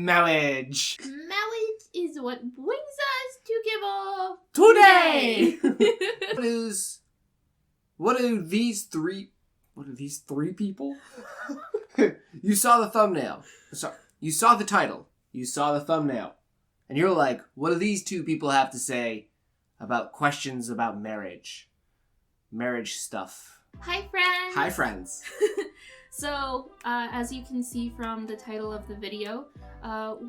marriage. Marriage is what brings us together Today! What are these three people? You saw the thumbnail. Sorry. You saw the title. You saw the thumbnail. And you're like, what do these two people have to say about questions about marriage? Marriage stuff. Hi, friends. Hi, friends. So, as you can see from the title of the video,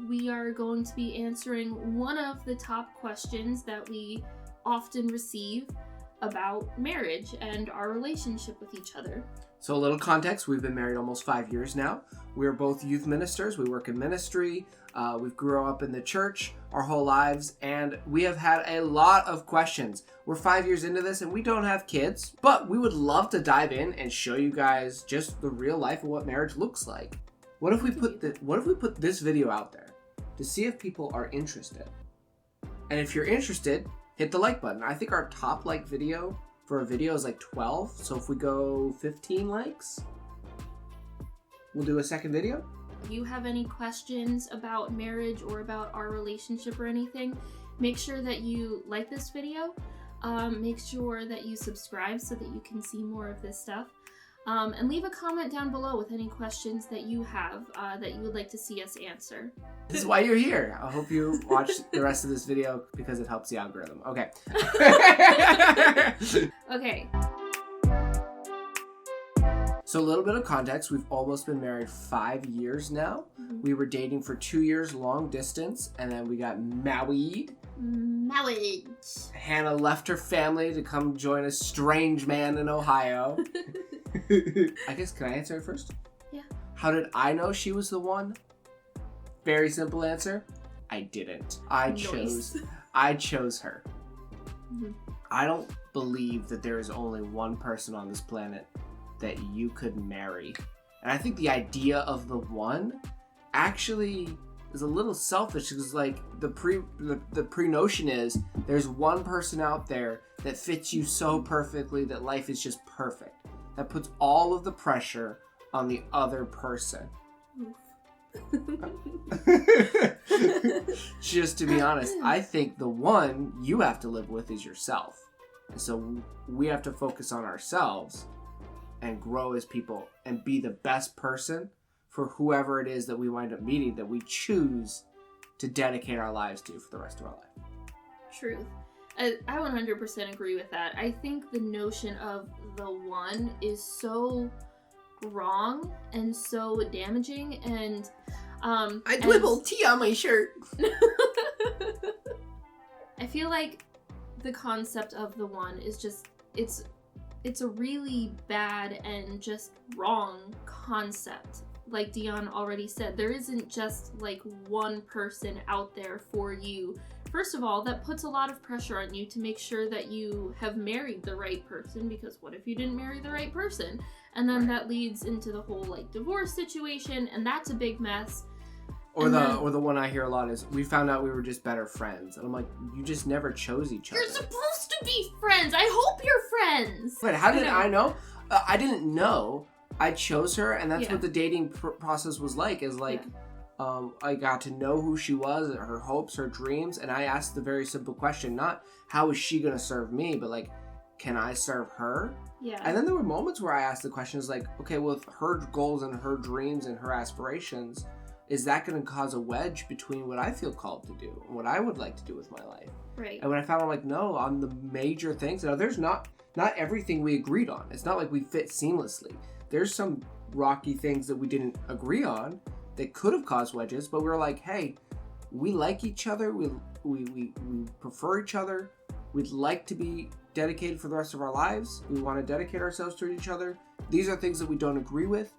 we are going to be answering one of the top questions that we often receive about marriage and our relationship with each other. So a little context, we've been married almost 5 years now. We're both youth ministers. We work in ministry. We've grown up in the church our whole lives, and we have had a lot of questions. We're 5 years into this, and we don't have kids, but we would love to dive in and show you guys just the real life of what marriage looks like. What if we put this video out there to see if people are interested? And if you're interested, hit the like button. I think our top like video for a video is like 12. So if we go 15 likes, we'll do a second video. If you have any questions about marriage or about our relationship or anything, make sure that you like this video. Make sure that you subscribe so that you can see more of this stuff. And leave a comment down below with any questions that you have that you would like to see us answer. This is why you're here. I hope you watch the rest of this video because it helps the algorithm. Okay. Okay. So a little bit of context. We've almost been married 5 years now. Mm-hmm. We were dating for 2 years long distance, and then we got married. Marriage. Hannah left her family to come join a strange man in Ohio. I guess, can I answer it first? Yeah. How did I know she was the one? Very simple answer. I didn't. I chose her. Mm-hmm. I don't believe that there is only one person on this planet that you could marry. And I think the idea of the one actually is a little selfish because like the pre-notion is there's one person out there that fits you so perfectly that life is just perfect. That puts all of the pressure on the other person. Just to be honest, I think the one you have to live with is yourself. And so we have to focus on ourselves and grow as people and be the best person for whoever it is that we wind up meeting that we choose to dedicate our lives to for the rest of our life. Truth. I 100% agree with that. I think the notion of the one is so wrong and so damaging and I dribbled tea on my shirt. I feel like the concept of the one is just it's a really bad and just wrong concept. Like Dion already said, there isn't just like one person out there for you. First of all, that puts a lot of pressure on you to make sure that you have married the right person, because what if you didn't marry the right person? And then that leads into the whole like divorce situation, and that's a big mess. Or the one I hear a lot is, we found out we were just better friends. And I'm like, you just never chose each other. You're supposed to be friends! I hope you're friends! But how did I know? I didn't know. I chose her, and that's what the dating process was like, is like, I got to know who she was, her hopes, her dreams, and I asked the very simple question, not how is she going to serve me, but like, can I serve her? Yeah. And then there were moments where I asked the questions like, okay, with her goals and her dreams and her aspirations, is that going to cause a wedge between what I feel called to do and what I would like to do with my life? Right. And when I found out, like, no, on the major things, now there's not everything we agreed on. It's not like we fit seamlessly. There's some rocky things that we didn't agree on that could have caused wedges, but we were like, hey, we like each other. We prefer each other. We'd like to be dedicated for the rest of our lives. We want to dedicate ourselves to each other. These are things that we don't agree with,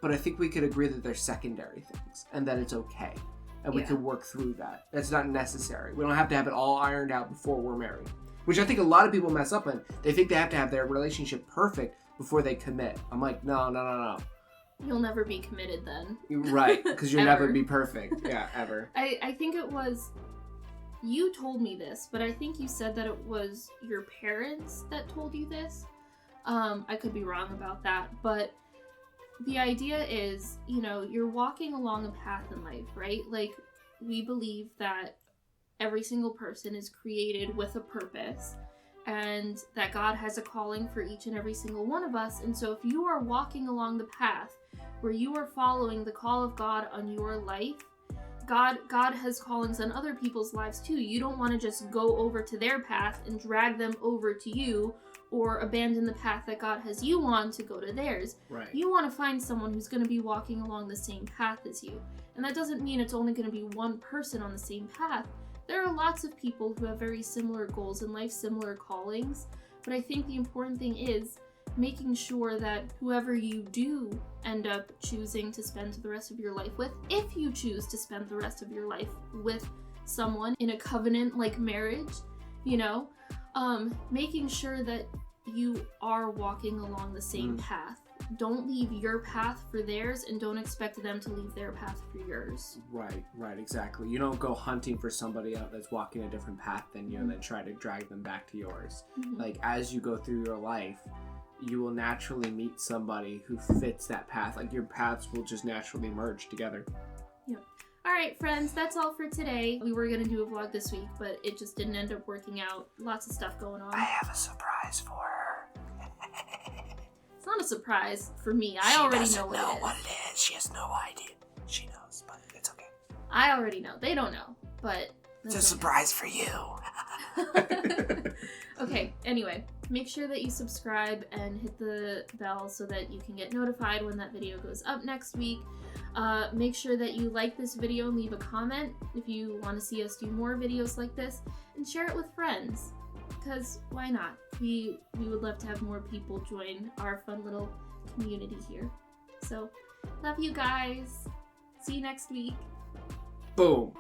but I think we could agree that they're secondary things and that it's okay. And we can work through that. That's not necessary. We don't have to have it all ironed out before we're married, which I think a lot of people mess up on. They think they have to have their relationship perfect before they commit. I'm like, no. You'll never be committed then. Right, because you'll never be perfect. Yeah, ever. I think it was, you told me this, but I think you said that it was your parents that told you this. I could be wrong about that, but the idea is, you know, you're walking along a path in life, right? Like, we believe that every single person is created with a purpose, and that God has a calling for each and every single one of us. And so if you are walking along the path where you are following the call of God on your life, God has callings on other people's lives too. You don't want to just go over to their path and drag them over to you, or abandon the path that God has you on to go to theirs. Right. You want to find someone who's going to be walking along the same path as you. And that doesn't mean it's only going to be one person on the same path. There are lots of people who have very similar goals in life, similar callings. But I think the important thing is making sure that whoever you do end up choosing to spend the rest of your life with, if you choose to spend the rest of your life with someone in a covenant like marriage, you know, making sure that you are walking along the same path. Don't leave your path for theirs, and don't expect them to leave their path for yours. Right, exactly. You don't go hunting for somebody else that's walking a different path than you and then try to drag them back to yours. Like, as you go through your life, you will naturally meet somebody who fits that path. Like, your paths will just naturally merge together. Yep. All right, friends, that's all for today. We were going to do a vlog this week, but it just didn't end up working out. Lots of stuff going on. I have a surprise for her. It's not a surprise for me. I already know what it is. She has no idea. She knows, but it's okay. I already know. They don't know, but It's a surprise for you. Okay, anyway, make sure that you subscribe and hit the bell so that you can get notified when that video goes up next week. Make sure that you like this video and leave a comment if you want to see us do more videos like this, and share it with friends, because why not? We would love to have more people join our fun little community here. So, love you guys. See you next week. Boom.